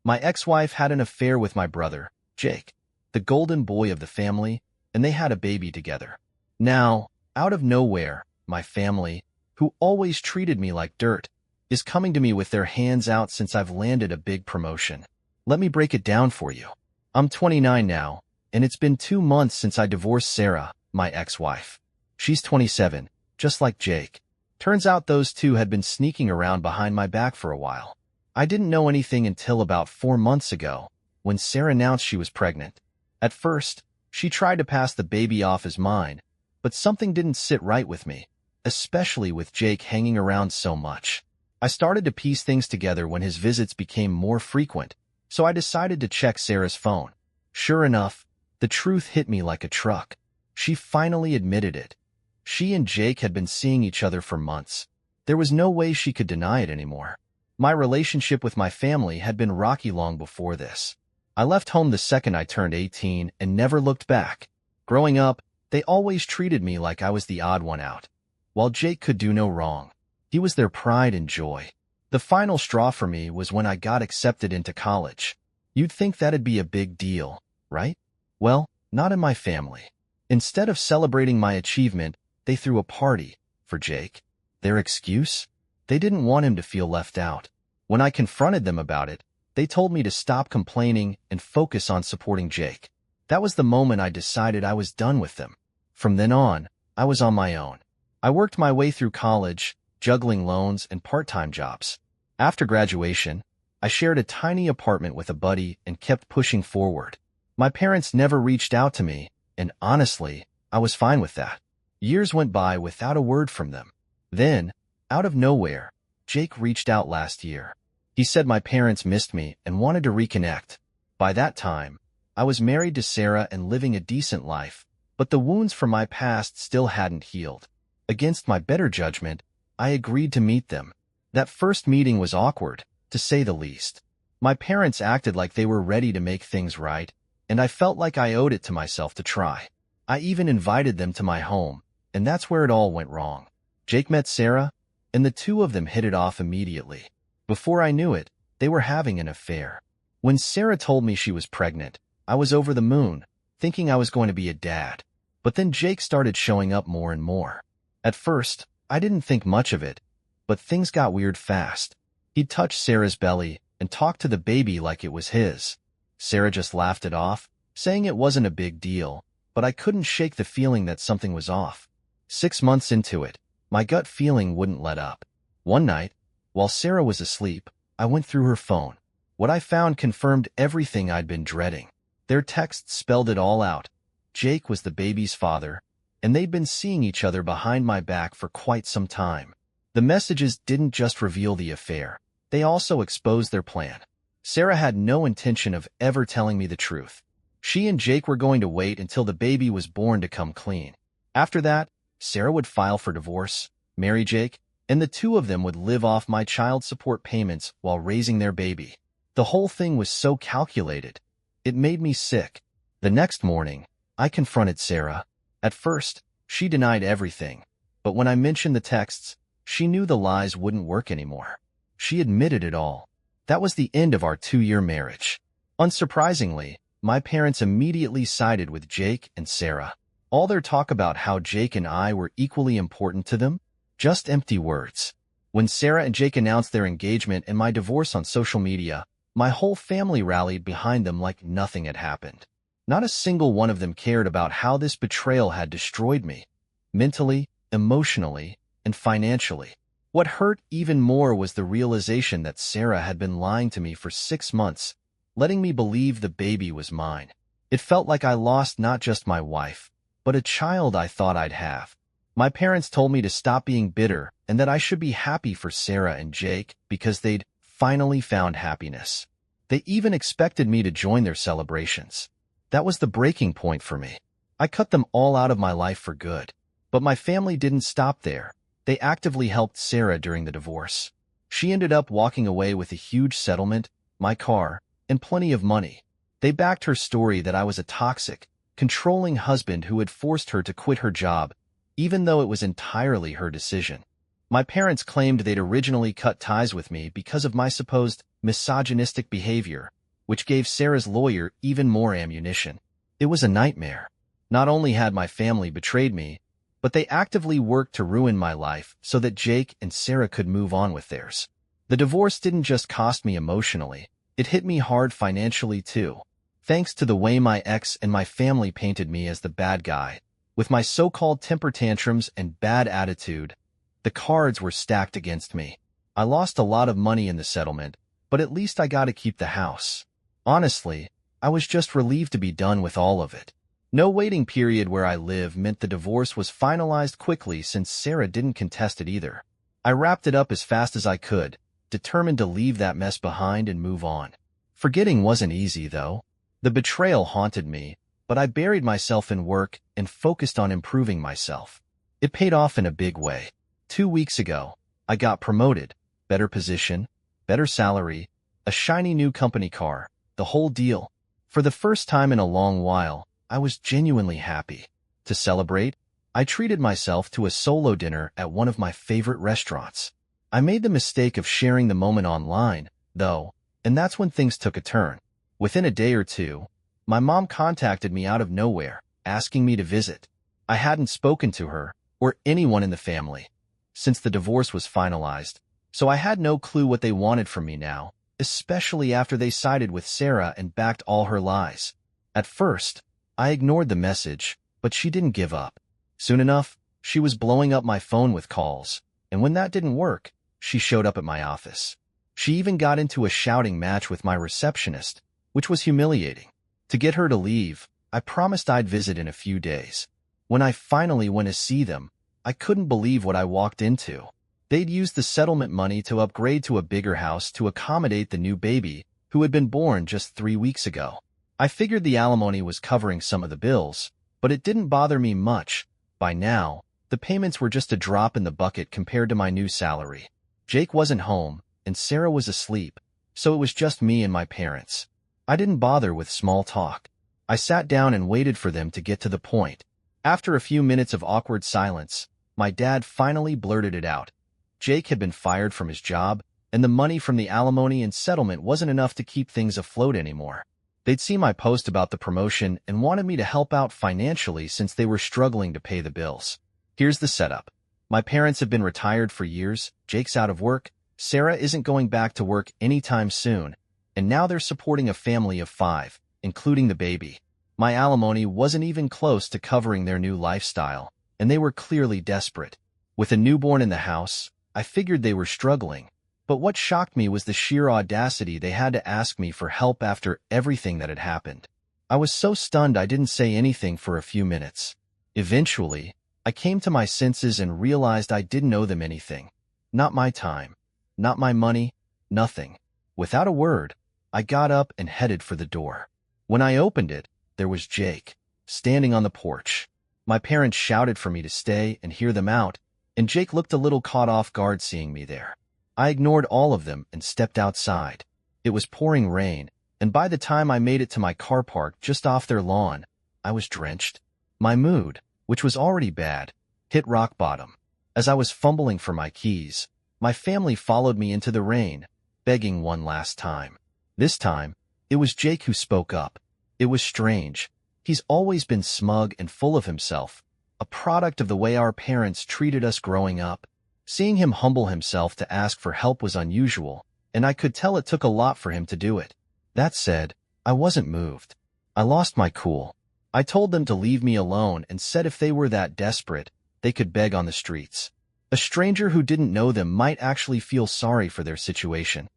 My ex-wife had an affair with my brother, Jake, the golden boy of the family, and they had a baby together. Now, out of nowhere, my family, who always treated me like dirt, is coming to me with their hands out since I've landed a big promotion. Let me break it down for you. I'm 29 now, and it's been 2 months since I divorced Sarah, my ex-wife. She's 27, just like Jake. Turns out those two had been sneaking around behind my back for a while. I didn't know anything until about 4 months ago, when Sarah announced she was pregnant. At first, she tried to pass the baby off as mine, but something didn't sit right with me, especially with Jake hanging around so much. I started to piece things together when his visits became more frequent, so I decided to check Sarah's phone. Sure enough, the truth hit me like a truck. She finally admitted it. She and Jake had been seeing each other for months. There was no way she could deny it anymore. My relationship with my family had been rocky long before this. I left home the second I turned 18 and never looked back. Growing up, they always treated me like I was the odd one out. While Jake could do no wrong, he was their pride and joy. The final straw for me was when I got accepted into college. You'd think that'd be a big deal, right? Well, not in my family. Instead of celebrating my achievement, they threw a party for Jake. Their excuse? They didn't want him to feel left out. When I confronted them about it, they told me to stop complaining and focus on supporting Jake. That was the moment I decided I was done with them. From then on, I was on my own. I worked my way through college, juggling loans and part-time jobs. After graduation, I shared a tiny apartment with a buddy and kept pushing forward. My parents never reached out to me, and honestly, I was fine with that. Years went by without a word from them. Then, out of nowhere, Jake reached out last year. He said my parents missed me and wanted to reconnect. By that time, I was married to Sarah and living a decent life, but the wounds from my past still hadn't healed. Against my better judgment, I agreed to meet them. That first meeting was awkward, to say the least. My parents acted like they were ready to make things right, and I felt like I owed it to myself to try. I even invited them to my home, and that's where it all went wrong. Jake met Sarah, and the two of them hit it off immediately. Before I knew it, they were having an affair. When Sarah told me she was pregnant, I was over the moon, thinking I was going to be a dad. But then Jake started showing up more and more. At first, I didn't think much of it, but things got weird fast. He'd touch Sarah's belly and talk to the baby like it was his. Sarah just laughed it off, saying it wasn't a big deal, but I couldn't shake the feeling that something was off. 6 months into it, my gut feeling wouldn't let up. One night, while Sarah was asleep, I went through her phone. What I found confirmed everything I'd been dreading. Their texts spelled it all out. Jake was the baby's father, and they'd been seeing each other behind my back for quite some time. The messages didn't just reveal the affair. They also exposed their plan. Sarah had no intention of ever telling me the truth. She and Jake were going to wait until the baby was born to come clean. After that, Sarah would file for divorce, marry Jake, and the two of them would live off my child support payments while raising their baby. The whole thing was so calculated. It made me sick. The next morning, I confronted Sarah. At first, she denied everything, but when I mentioned the texts, she knew the lies wouldn't work anymore. She admitted it all. That was the end of our 2-year marriage. Unsurprisingly, my parents immediately sided with Jake and Sarah. All their talk about how Jake and I were equally important to them, just empty words. When Sarah and Jake announced their engagement and my divorce on social media, my whole family rallied behind them like nothing had happened. Not a single one of them cared about how this betrayal had destroyed me, mentally, emotionally, and financially. What hurt even more was the realization that Sarah had been lying to me for 6 months, letting me believe the baby was mine. It felt like I lost not just my wife, but a child I thought I'd have. My parents told me to stop being bitter and that I should be happy for Sarah and Jake because they'd finally found happiness. They even expected me to join their celebrations. That was the breaking point for me. I cut them all out of my life for good. But my family didn't stop there. They actively helped Sarah during the divorce. She ended up walking away with a huge settlement, my car, and plenty of money. They backed her story that I was a toxic, controlling husband who had forced her to quit her job, even though it was entirely her decision. My parents claimed they'd originally cut ties with me because of my supposed misogynistic behavior, which gave Sarah's lawyer even more ammunition. It was a nightmare. Not only had my family betrayed me, but they actively worked to ruin my life so that Jake and Sarah could move on with theirs. The divorce didn't just cost me emotionally, it hit me hard financially too. Thanks to the way my ex and my family painted me as the bad guy, with my so-called temper tantrums and bad attitude, the cards were stacked against me. I lost a lot of money in the settlement, but at least I got to keep the house. Honestly, I was just relieved to be done with all of it. No waiting period where I live meant the divorce was finalized quickly since Sarah didn't contest it either. I wrapped it up as fast as I could, determined to leave that mess behind and move on. Forgetting wasn't easy, though. The betrayal haunted me, but I buried myself in work and focused on improving myself. It paid off in a big way. 2 weeks ago, I got promoted, better position, better salary, a shiny new company car, the whole deal. For the first time in a long while, I was genuinely happy. To celebrate, I treated myself to a solo dinner at one of my favorite restaurants. I made the mistake of sharing the moment online, though, and that's when things took a turn. Within a day or two, my mom contacted me out of nowhere, asking me to visit. I hadn't spoken to her, or anyone in the family, since the divorce was finalized, so I had no clue what they wanted from me now, especially after they sided with Sarah and backed all her lies. At first, I ignored the message, but she didn't give up. Soon enough, she was blowing up my phone with calls, and when that didn't work, she showed up at my office. She even got into a shouting match with my receptionist, which was humiliating. To get her to leave, I promised I'd visit in a few days. When I finally went to see them, I couldn't believe what I walked into. They'd used the settlement money to upgrade to a bigger house to accommodate the new baby, who had been born just 3 weeks ago. I figured the alimony was covering some of the bills, but it didn't bother me much. By now, the payments were just a drop in the bucket compared to my new salary. Jake wasn't home, and Sarah was asleep, so it was just me and my parents. I didn't bother with small talk. I sat down and waited for them to get to the point. After a few minutes of awkward silence, my dad finally blurted it out. Jake had been fired from his job, and the money from the alimony and settlement wasn't enough to keep things afloat anymore. They'd seen my post about the promotion and wanted me to help out financially since they were struggling to pay the bills. Here's the setup. My parents have been retired for years, Jake's out of work, Sarah isn't going back to work anytime soon, and now they're supporting a family of 5, including the baby. My alimony wasn't even close to covering their new lifestyle, and they were clearly desperate. With a newborn in the house, I figured they were struggling, but what shocked me was the sheer audacity they had to ask me for help after everything that had happened. I was so stunned I didn't say anything for a few minutes. Eventually, I came to my senses and realized I didn't owe them anything. Not my time, not my money, nothing. Without a word, I got up and headed for the door. When I opened it, there was Jake, standing on the porch. My parents shouted for me to stay and hear them out, and Jake looked a little caught off guard seeing me there. I ignored all of them and stepped outside. It was pouring rain, and by the time I made it to my car park just off their lawn, I was drenched. My mood, which was already bad, hit rock bottom. As I was fumbling for my keys, my family followed me into the rain, begging one last time. This time, it was Jake who spoke up. It was strange. He's always been smug and full of himself, a product of the way our parents treated us growing up. Seeing him humble himself to ask for help was unusual, and I could tell it took a lot for him to do it. That said, I wasn't moved. I lost my cool. I told them to leave me alone and said if they were that desperate, they could beg on the streets. A stranger who didn't know them might actually feel sorry for their situation.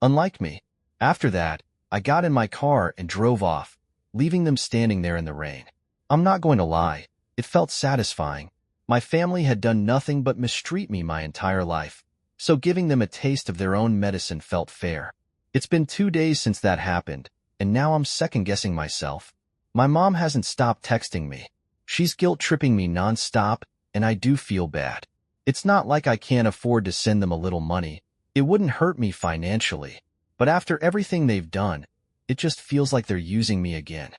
Unlike me. After that, I got in my car and drove off, leaving them standing there in the rain. I'm not going to lie, it felt satisfying. My family had done nothing but mistreat me my entire life, so giving them a taste of their own medicine felt fair. It's been 2 days since that happened, and now I'm second-guessing myself. My mom hasn't stopped texting me. She's guilt-tripping me non-stop, and I do feel bad. It's not like I can't afford to send them a little money. It wouldn't hurt me financially. But after everything they've done, it just feels like they're using me again.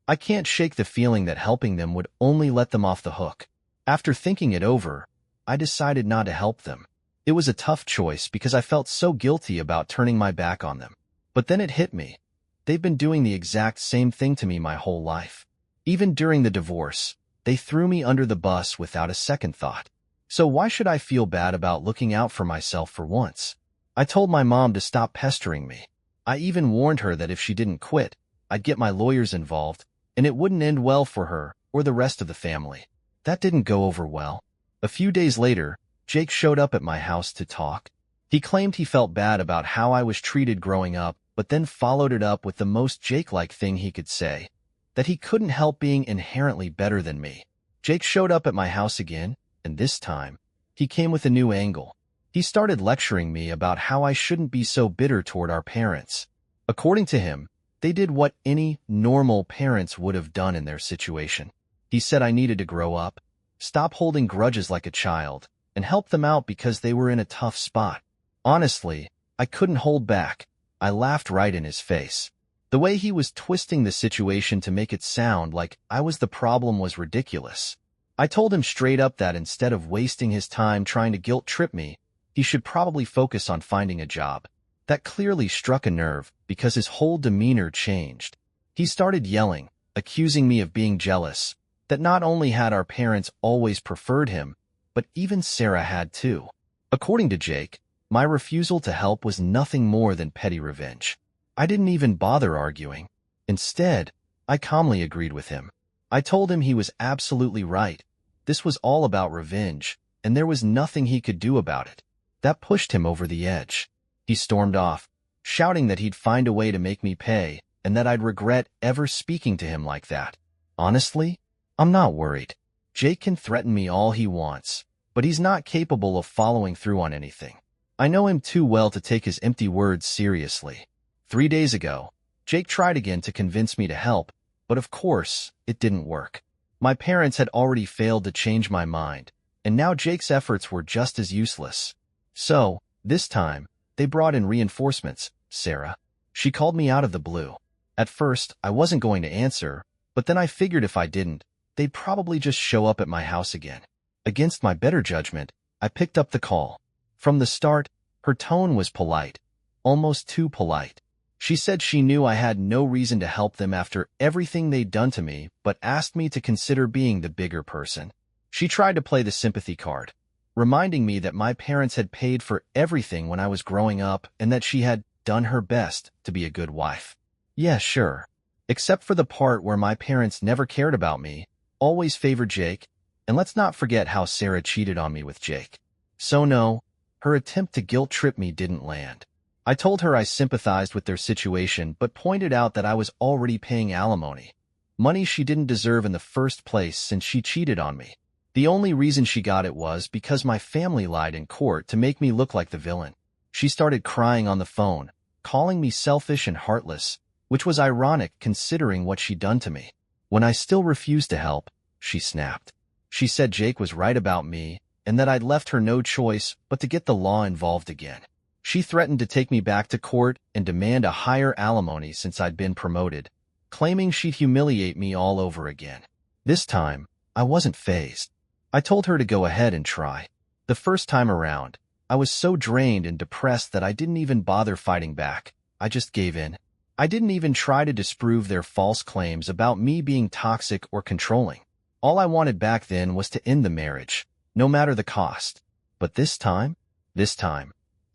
I can't shake the feeling that helping them would only let them off the hook. After thinking it over, I decided not to help them. It was a tough choice because I felt so guilty about turning my back on them. But then it hit me. They've been doing the exact same thing to me my whole life. Even during the divorce, they threw me under the bus without a second thought. So why should I feel bad about looking out for myself for once? I told my mom to stop pestering me. I even warned her that if she didn't quit, I'd get my lawyers involved, and it wouldn't end well for her or the rest of the family. That didn't go over well. A few days later, Jake showed up at my house to talk. He claimed he felt bad about how I was treated growing up, but then followed it up with the most Jake-like thing he could say, that he couldn't help being inherently better than me. Jake showed up at my house again, and this time, he came with a new angle. He started lecturing me about how I shouldn't be so bitter toward our parents. According to him, they did what any normal parents would have done in their situation. He said I needed to grow up, stop holding grudges like a child, and help them out because they were in a tough spot. Honestly, I couldn't hold back. I laughed right in his face. The way he was twisting the situation to make it sound like I was the problem was ridiculous. I told him straight up that instead of wasting his time trying to guilt-trip me, he should probably focus on finding a job. That clearly struck a nerve because his whole demeanor changed. He started yelling, accusing me of being jealous, that not only had our parents always preferred him, but even Sarah had too. According to Jake, my refusal to help was nothing more than petty revenge. I didn't even bother arguing. Instead, I calmly agreed with him. I told him he was absolutely right. This was all about revenge, and there was nothing he could do about it. That pushed him over the edge. He stormed off, shouting that he'd find a way to make me pay and that I'd regret ever speaking to him like that. Honestly, I'm not worried. Jake can threaten me all he wants, but he's not capable of following through on anything. I know him too well to take his empty words seriously. 3 days ago, Jake tried again to convince me to help, but of course, it didn't work. My parents had already failed to change my mind, and now Jake's efforts were just as useless. So, this time, they brought in reinforcements, Sarah. She called me out of the blue. At first, I wasn't going to answer, but then I figured if I didn't, they'd probably just show up at my house again. Against my better judgment, I picked up the call. From the start, her tone was polite, almost too polite. She said she knew I had no reason to help them after everything they'd done to me, but asked me to consider being the bigger person. She tried to play the sympathy card, reminding me that my parents had paid for everything when I was growing up and that she had done her best to be a good wife. Yeah, sure. Except for the part where my parents never cared about me, always favored Jake, and let's not forget how Sarah cheated on me with Jake. So no, her attempt to guilt-trip me didn't land. I told her I sympathized with their situation but pointed out that I was already paying alimony, money she didn't deserve in the first place since she cheated on me. The only reason she got it was because my family lied in court to make me look like the villain. She started crying on the phone, calling me selfish and heartless, which was ironic considering what she'd done to me. When I still refused to help, she snapped. She said Jake was right about me and that I'd left her no choice but to get the law involved again. She threatened to take me back to court and demand a higher alimony since I'd been promoted, claiming she'd humiliate me all over again. This time, I wasn't fazed. I told her to go ahead and try. The first time around, I was so drained and depressed that I didn't even bother fighting back. I just gave in. I didn't even try to disprove their false claims about me being toxic or controlling. All I wanted back then was to end the marriage, no matter the cost. But this time,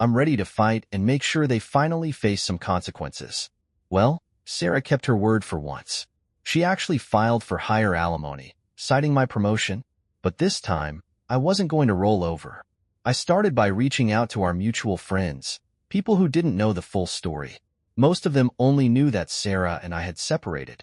I'm ready to fight and make sure they finally face some consequences. Well, Sarah kept her word for once. She actually filed for higher alimony, citing my promotion. But this time, I wasn't going to roll over. I started by reaching out to our mutual friends, people who didn't know the full story. Most of them only knew that Sarah and I had separated.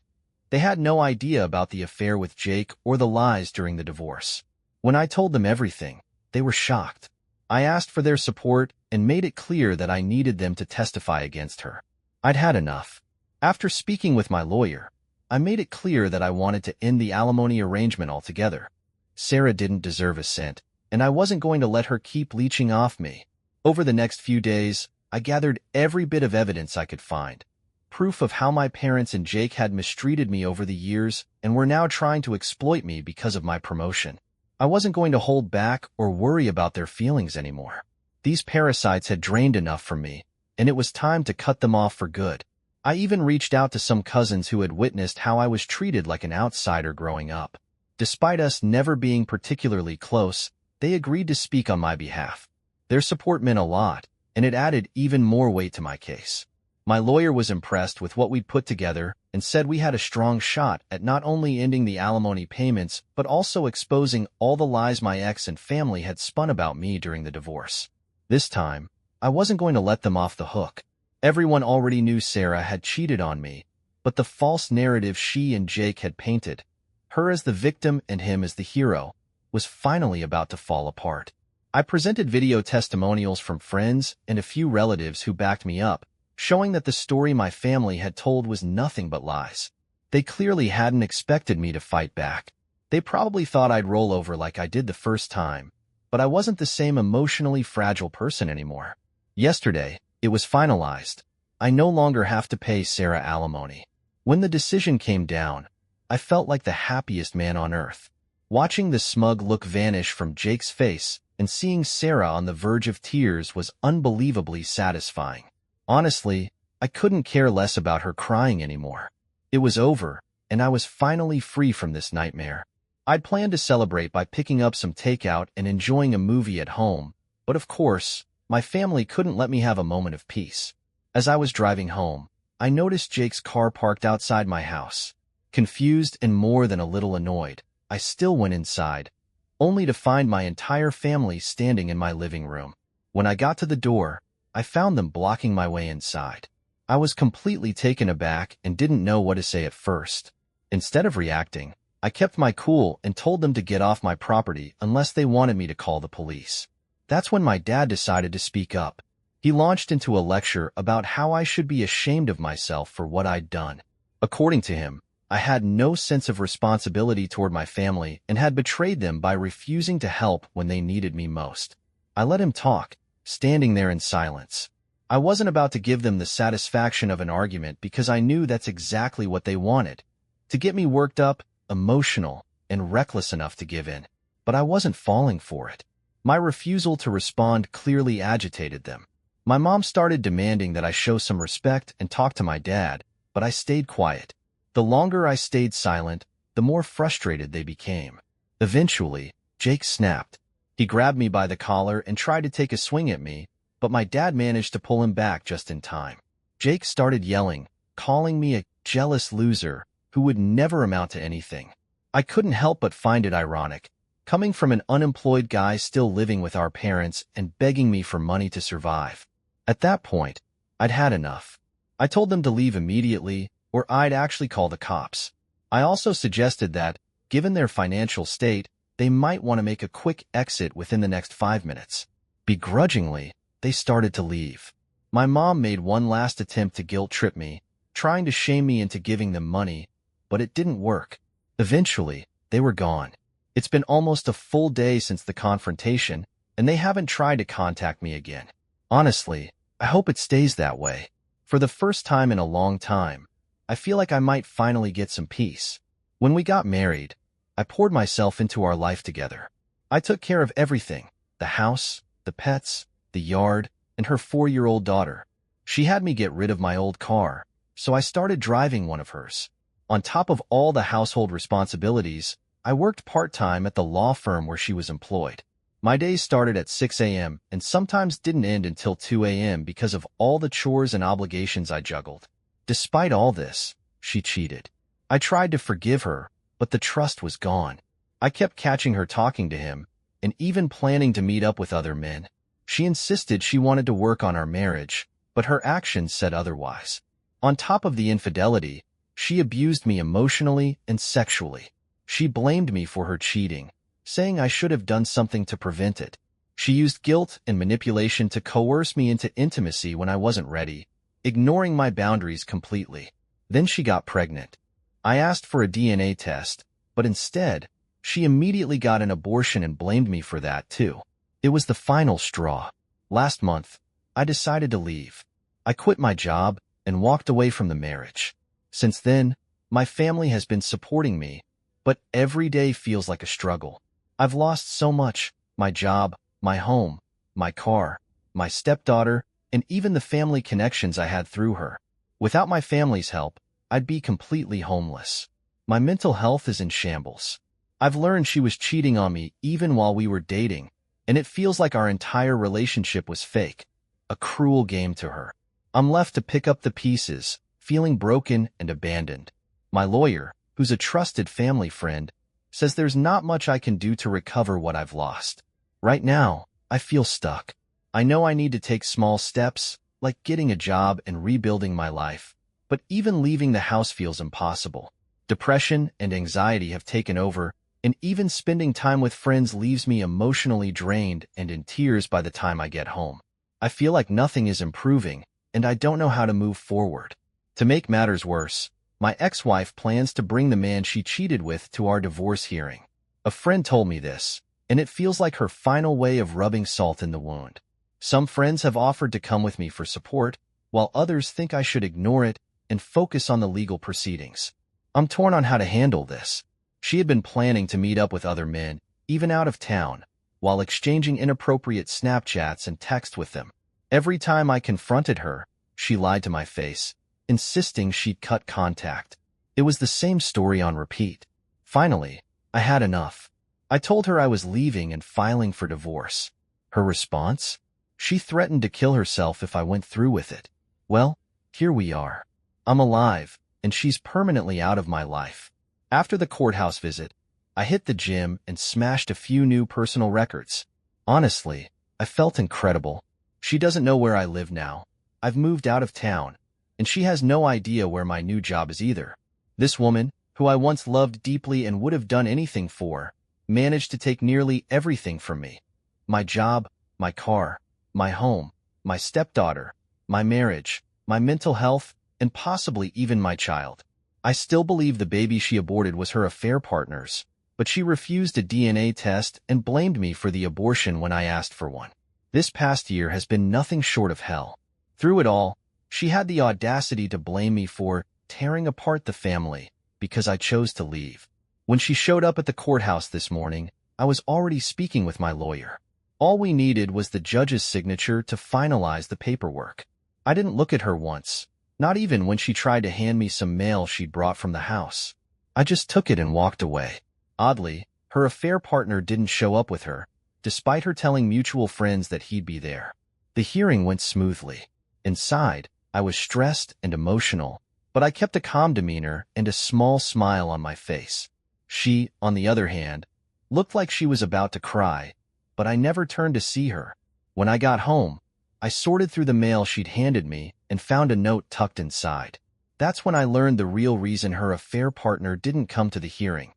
They had no idea about the affair with Jake or the lies during the divorce. When I told them everything, they were shocked. I asked for their support and made it clear that I needed them to testify against her. I'd had enough. After speaking with my lawyer, I made it clear that I wanted to end the alimony arrangement altogether. Sarah didn't deserve a cent, and I wasn't going to let her keep leeching off me. Over the next few days, I gathered every bit of evidence I could find. Proof of how my parents and Jake had mistreated me over the years and were now trying to exploit me because of my promotion. I wasn't going to hold back or worry about their feelings anymore. These parasites had drained enough from me, and it was time to cut them off for good. I even reached out to some cousins who had witnessed how I was treated like an outsider growing up. Despite us never being particularly close, they agreed to speak on my behalf. Their support meant a lot, and it added even more weight to my case. My lawyer was impressed with what we'd put together and said we had a strong shot at not only ending the alimony payments but also exposing all the lies my ex and family had spun about me during the divorce. This time, I wasn't going to let them off the hook. Everyone already knew Sarah had cheated on me, but the false narrative she and Jake had painted, her as the victim and him as the hero, was finally about to fall apart. I presented video testimonials from friends and a few relatives who backed me up, showing that the story my family had told was nothing but lies. They clearly hadn't expected me to fight back. They probably thought I'd roll over like I did the first time, but I wasn't the same emotionally fragile person anymore. Yesterday, it was finalized. I no longer have to pay Sarah alimony. When the decision came down, I felt like the happiest man on earth. Watching the smug look vanish from Jake's face and seeing Sarah on the verge of tears was unbelievably satisfying. Honestly, I couldn't care less about her crying anymore. It was over, and I was finally free from this nightmare. I'd planned to celebrate by picking up some takeout and enjoying a movie at home, but of course, my family couldn't let me have a moment of peace. As I was driving home, I noticed Jake's car parked outside my house. Confused and more than a little annoyed, I still went inside, only to find my entire family standing in my living room. When I got to the door, I found them blocking my way inside. I was completely taken aback and didn't know what to say at first. Instead of reacting, I kept my cool and told them to get off my property unless they wanted me to call the police. That's when my dad decided to speak up. He launched into a lecture about how I should be ashamed of myself for what I'd done. According to him, I had no sense of responsibility toward my family and had betrayed them by refusing to help when they needed me most. I let him talk, standing there in silence. I wasn't about to give them the satisfaction of an argument because I knew that's exactly what they wanted, to get me worked up, emotional, and reckless enough to give in. But I wasn't falling for it. My refusal to respond clearly agitated them. My mom started demanding that I show some respect and talk to my dad, but I stayed quiet. The longer I stayed silent, the more frustrated they became. Eventually, Jake snapped. He grabbed me by the collar and tried to take a swing at me, but my dad managed to pull him back just in time. Jake started yelling, calling me a jealous loser who would never amount to anything. I couldn't help but find it ironic, coming from an unemployed guy still living with our parents and begging me for money to survive. At that point, I'd had enough. I told them to leave immediately, or I'd actually call the cops. I also suggested that, given their financial state, they might want to make a quick exit within the next 5 minutes. Begrudgingly, they started to leave. My mom made one last attempt to guilt-trip me, trying to shame me into giving them money, but it didn't work. Eventually, they were gone. It's been almost a full day since the confrontation, and they haven't tried to contact me again. Honestly, I hope it stays that way. For the first time in a long time, I feel like I might finally get some peace. When we got married, I poured myself into our life together. I took care of everything: the house, the pets, the yard, and her 4-year-old daughter. She had me get rid of my old car, so I started driving one of hers. On top of all the household responsibilities, I worked part-time at the law firm where she was employed. My days started at 6 a.m. and sometimes didn't end until 2 a.m. because of all the chores and obligations I juggled. Despite all this, she cheated. I tried to forgive her, but the trust was gone. I kept catching her talking to him, and even planning to meet up with other men. She insisted she wanted to work on our marriage, but her actions said otherwise. On top of the infidelity, she abused me emotionally and sexually. She blamed me for her cheating, saying I should have done something to prevent it. She used guilt and manipulation to coerce me into intimacy when I wasn't ready, ignoring my boundaries completely. Then she got pregnant. I asked for a DNA test, but instead, she immediately got an abortion and blamed me for that too. It was the final straw. Last month, I decided to leave. I quit my job and walked away from the marriage. Since then, my family has been supporting me, but every day feels like a struggle. I've lost so much: my job, my home, my car, my stepdaughter, and even the family connections I had through her. Without my family's help, I'd be completely homeless. My mental health is in shambles. I've learned she was cheating on me even while we were dating, and it feels like our entire relationship was fake, a cruel game to her. I'm left to pick up the pieces, feeling broken and abandoned. My lawyer, who's a trusted family friend, says there's not much I can do to recover what I've lost. Right now, I feel stuck. I know I need to take small steps, like getting a job and rebuilding my life, but even leaving the house feels impossible. Depression and anxiety have taken over, and even spending time with friends leaves me emotionally drained and in tears by the time I get home. I feel like nothing is improving, and I don't know how to move forward. To make matters worse, my ex-wife plans to bring the man she cheated with to our divorce hearing. A friend told me this, and it feels like her final way of rubbing salt in the wound. Some friends have offered to come with me for support, while others think I should ignore it and focus on the legal proceedings. I'm torn on how to handle this. She had been planning to meet up with other men, even out of town, while exchanging inappropriate Snapchats and text with them. Every time I confronted her, she lied to my face, insisting she'd cut contact. It was the same story on repeat. Finally, I had enough. I told her I was leaving and filing for divorce. Her response? She threatened to kill herself if I went through with it. Well, here we are. I'm alive, and she's permanently out of my life. After the courthouse visit, I hit the gym and smashed a few new personal records. Honestly, I felt incredible. She doesn't know where I live now. I've moved out of town, and she has no idea where my new job is either. This woman, who I once loved deeply and would have done anything for, managed to take nearly everything from me. My job, my car, my home, my stepdaughter, my marriage, my mental health, and possibly even my child. I still believe the baby she aborted was her affair partner's, but she refused a DNA test and blamed me for the abortion when I asked for one. This past year has been nothing short of hell. Through it all, she had the audacity to blame me for tearing apart the family because I chose to leave. When she showed up at the courthouse this morning, I was already speaking with my lawyer. All we needed was the judge's signature to finalize the paperwork. I didn't look at her once, not even when she tried to hand me some mail she'd brought from the house. I just took it and walked away. Oddly, her affair partner didn't show up with her, despite her telling mutual friends that he'd be there. The hearing went smoothly. Inside, I was stressed and emotional, but I kept a calm demeanor and a small smile on my face. She, on the other hand, looked like she was about to cry, but I never turned to see her. When I got home, I sorted through the mail she'd handed me and found a note tucked inside. That's when I learned the real reason her affair partner didn't come to the hearing.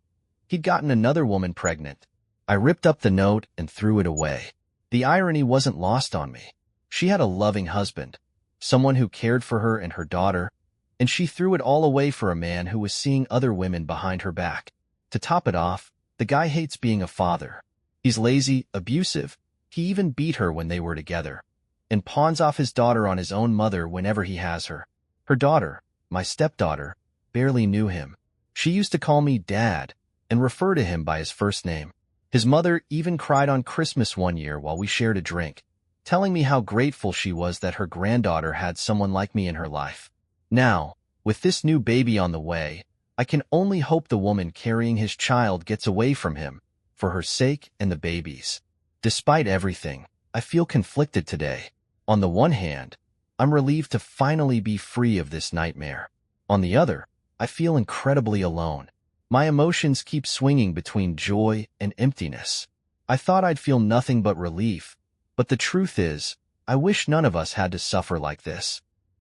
He'd gotten another woman pregnant. I ripped up the note and threw it away. The irony wasn't lost on me. She had a loving husband, someone who cared for her and her daughter, and she threw it all away for a man who was seeing other women behind her back. To top it off, the guy hates being a father. He's lazy, abusive. He even beat her when they were together, and pawns off his daughter on his own mother whenever he has her. Her daughter, my stepdaughter, barely knew him. She used to call me Dad and refer to him by his first name. His mother even cried on Christmas one year while we shared a drink, telling me how grateful she was that her granddaughter had someone like me in her life. Now, with this new baby on the way, I can only hope the woman carrying his child gets away from him, for her sake and the baby's. Despite everything, I feel conflicted today. On the one hand, I'm relieved to finally be free of this nightmare. On the other, I feel incredibly alone. My emotions keep swinging between joy and emptiness. I thought I'd feel nothing but relief, but the truth is, I wish none of us had to suffer like this.